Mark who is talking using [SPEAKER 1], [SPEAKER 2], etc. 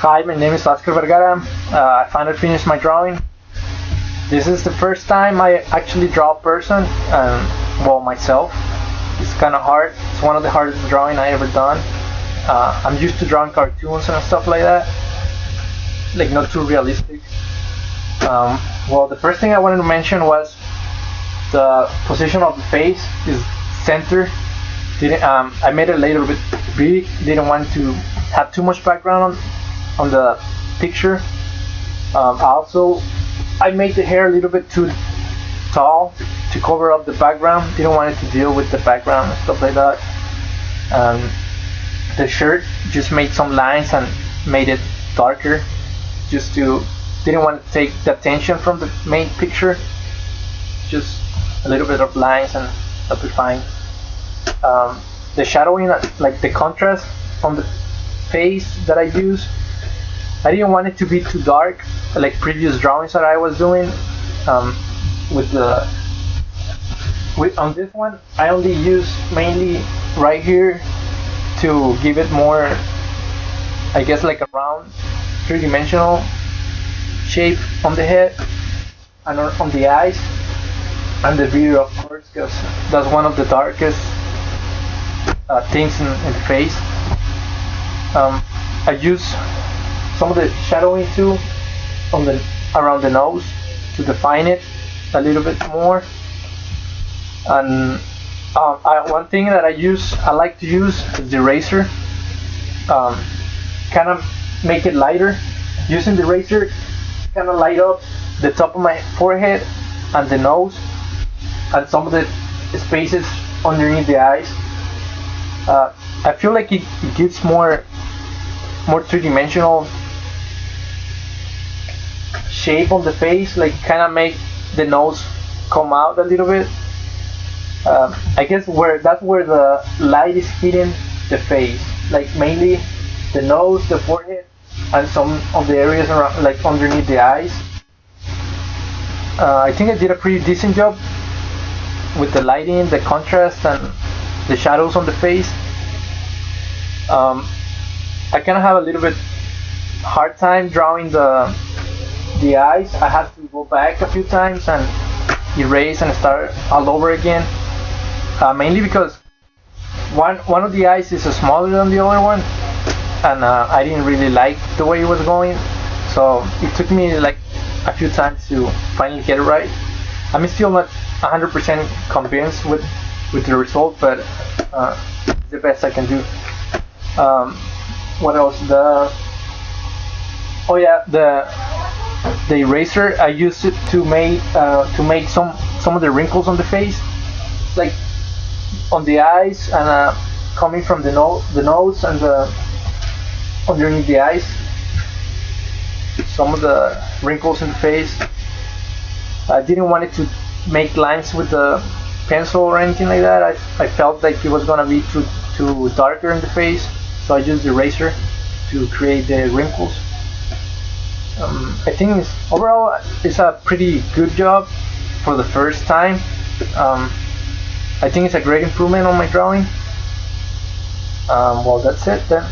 [SPEAKER 1] Hi, my name is Oscar Vergara. I finally finished my drawing. This is the first time I actually draw a person, myself. It's kind of hard. It's one of the hardest drawing I ever done. I'm used to drawing cartoons and stuff like that, like not too realistic. The first thing I wanted to mention was the position of the face is center. I made it a little bit big. Didn't want to have too much background on the picture. I made the hair a little bit too tall to cover up the background. Didn't want it to deal with the background and stuff like that. The shirt just made some lines and made it darker, didn't want to take the attention from the main picture. Just a little bit of lines and that'll be fine. The shadowing, like the contrast on the face that I use, I didn't want it to be too dark like previous drawings that I was doing. On this one I only use mainly right here to give it more, I guess, like a round three-dimensional shape on the head and on the eyes and the beard, of course, because that's one of the darkest things in the face. I use some of the shadowing too around the nose to define it a little bit more. And one thing that I like to use is the eraser. Kind of make it lighter. Using the eraser, kind of light up the top of my forehead and the nose and some of the spaces underneath the eyes. I feel like it gives more three-dimensional shape on the face, like kind of make the nose come out a little bit. I guess that's where the light is hitting the face, like mainly the nose, the forehead, and some of the areas around, like underneath the eyes. I think I did a pretty decent job with the lighting, the contrast, and the shadows on the face. I kind of have a little bit hard time drawing the eyes. I have to go back a few times and erase and start all over again. Mainly because one of the eyes is smaller than the other one, and I didn't really like the way it was going, so it took me like a few times to finally get it right. I'm still not 100% convinced with the result, but it's the best I can do. What else? The eraser, I used it to make some of the wrinkles on the face, like on the eyes and coming from the nose and underneath the eyes. Some of the wrinkles in the face. I didn't want it to make lines with the pencil or anything like that. I felt like it was gonna be too darker in the face, so I used the eraser to create the wrinkles. I think overall it's a pretty good job for the first time. I think it's a great improvement on my drawing. That's it then.